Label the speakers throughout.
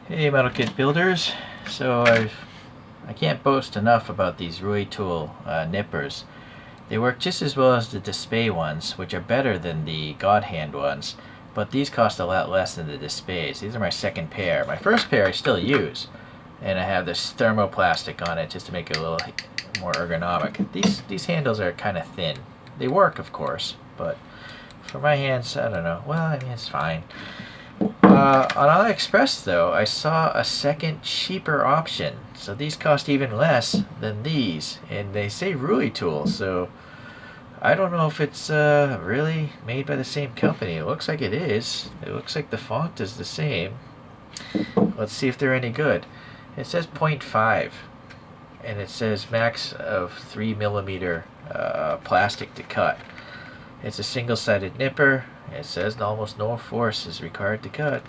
Speaker 1: Hey Metal Kit builders, so I can't boast enough about these Ruy Tool nippers. They work just as well as the Display ones, which are better than the God Hand ones, but these cost a lot less than the Displays. These are my second pair. My first pair I still use, and I have this thermoplastic on it just to make it a little more ergonomic. These handles are kind of thin. They work, of course, but for my hands, I don't know. Well, I mean, it's fine. On AliExpress, though, I saw a second cheaper option. So these cost even less than these, and they say Ruy Tool. So I don't know if it's really made by the same company. It looks like it is. It looks like the font is the same. Let's see if they're any good. It says 0.5, and it says max of 3mm plastic to cut. It's a single-sided nipper. It says almost no force is required to cut.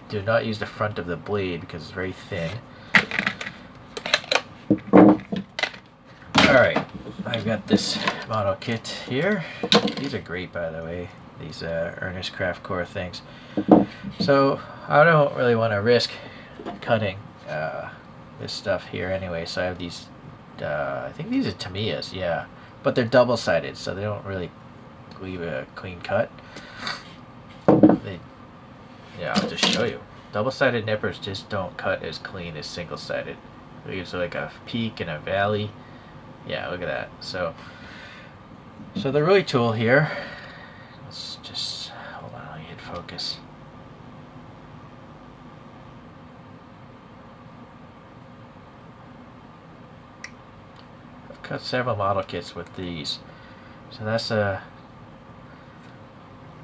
Speaker 1: Do not use the front of the blade because it's very thin. Alright, I've got this model kit here. These are great, by the way, these Ernest Craft Core things. So I don't really want to risk cutting this stuff here anyway, so I have these, I think these are Tamiyas, yeah. But they're double-sided, so they don't really leave a clean cut. Yeah, I'll just show you. Double-sided nippers just don't cut as clean as single-sided. It leaves like a peak and a valley. Yeah, look at that. So the Ruy Tool here. Let's just hold on. Let me hit focus. I've cut several model kits with these. So that's a.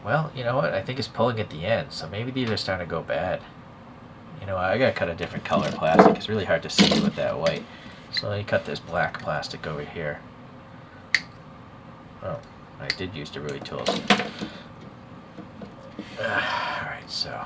Speaker 1: Well, you know what? I think it's pulling at the end, so maybe these are starting to go bad. You know, I gotta cut a different color plastic. It's really hard to see with that white. So let me cut this black plastic over here. Oh, I did use the Ruy tools. Alright, so.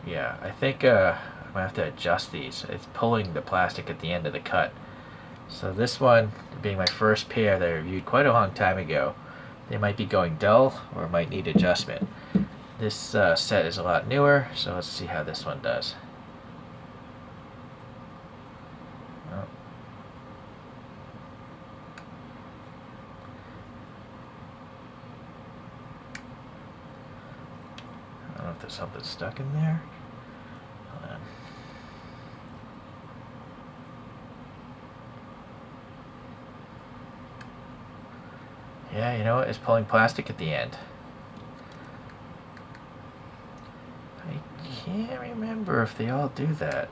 Speaker 1: Yeah, I think I'm going to have to adjust these. It's pulling the plastic at the end of the cut. So this one, being my first pair that I reviewed quite a long time ago, they might be going dull or might need adjustment. This set is a lot newer, so let's see how this one does. Oh. I don't know if there's something stuck in there. Hold on. Yeah, you know what? It's pulling plastic at the end. I can't remember if they all do that.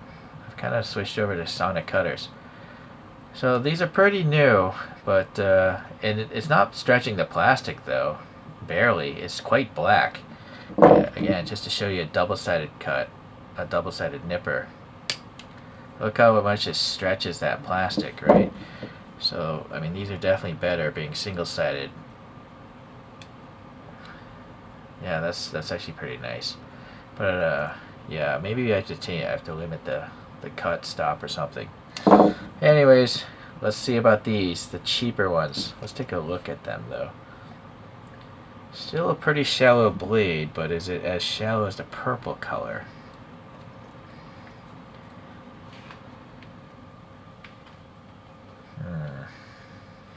Speaker 1: I've kind of switched over to Sonic cutters. So these are pretty new, but and it's not stretching the plastic though. Barely. It's quite black. Again, just to show you a double-sided cut, a double-sided nipper. Look how much it stretches that plastic, right? So, I mean, these are definitely better being single-sided. Yeah, that's actually pretty nice. But, yeah, maybe I have to limit the cut stop or something. Anyways, let's see about these, the cheaper ones. Let's take a look at them, though. Still a pretty shallow blade, but is it as shallow as the purple color?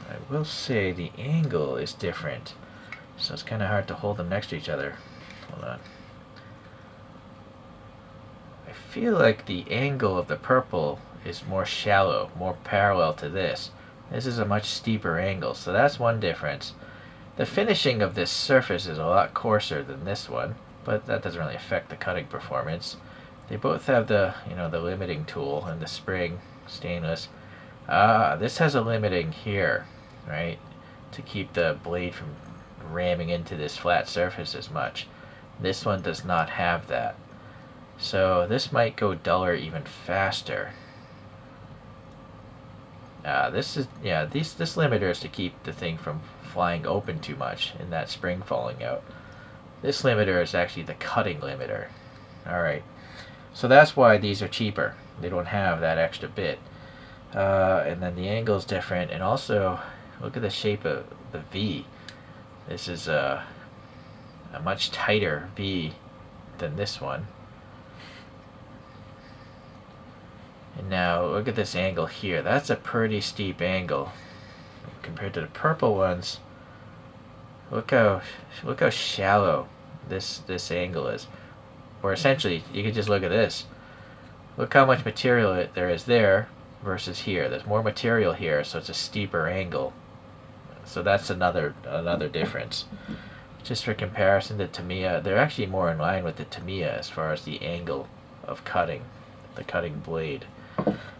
Speaker 1: I will say the angle is different, so it's kind of hard to hold them next to each other. Hold on. I feel like the angle of the purple is more shallow, more parallel to this. This is a much steeper angle, so that's one difference. The finishing of this surface is a lot coarser than this one, but that doesn't really affect the cutting performance. They both have the, the limiting tool and the spring stainless. This has a limiting here, right, to keep the blade from ramming into this flat surface as much. This one does not have that. So this might go duller even faster. This limiter is to keep the thing from flying open too much and that spring falling out. This limiter is actually the cutting limiter. Alright, so that's why these are cheaper. They don't have that extra bit. And then the angle is different, and also look at the shape of the V. This is a much tighter V than this one. And now look at this angle here. That's a pretty steep angle compared to the purple ones. Look how shallow this angle is. Or essentially, you could just look at this. Look how much material there is there versus here. There's more material here, so it's a steeper angle. So that's another difference. Just for comparison, the Tamiya, they're actually more in line with the Tamiya as far as the angle of cutting, the cutting blade.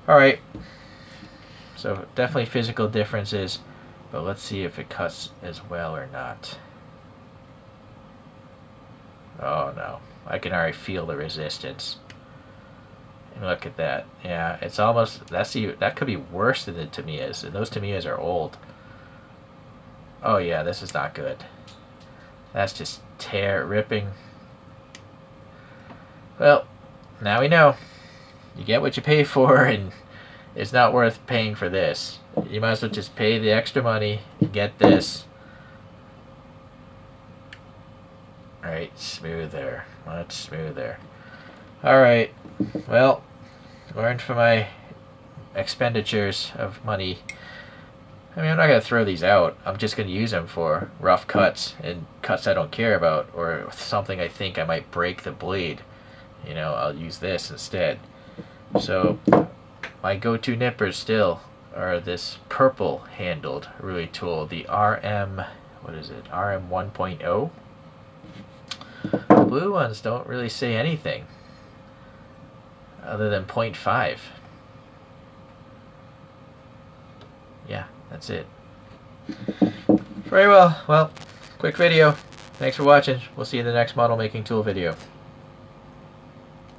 Speaker 1: Alright, so definitely physical differences, but let's see if it cuts as well or not. Oh no, I can already feel the resistance. And look at that. Yeah, it's almost, that could be worse than the Tamiyas, and those Tamiyas are old. Oh yeah, this is not good. That's just ripping. Well, now we know. You get what you pay for, and it's not worth paying for this. You might as well just pay the extra money and get this. Alright, smoother. Much smoother. Alright, well, learned from my expenditures of money. I mean, I'm not going to throw these out. I'm just going to use them for rough cuts and cuts I don't care about, or something I think I might break the blade. You know, I'll use this instead. So, my go-to nippers still are this purple handled Ruy Tool, the RM, what is it, RM 1.0. The blue ones don't really say anything other than 0.5. Yeah, that's it. Very well. Well, quick video. Thanks for watching. We'll see you in the next model making tool video.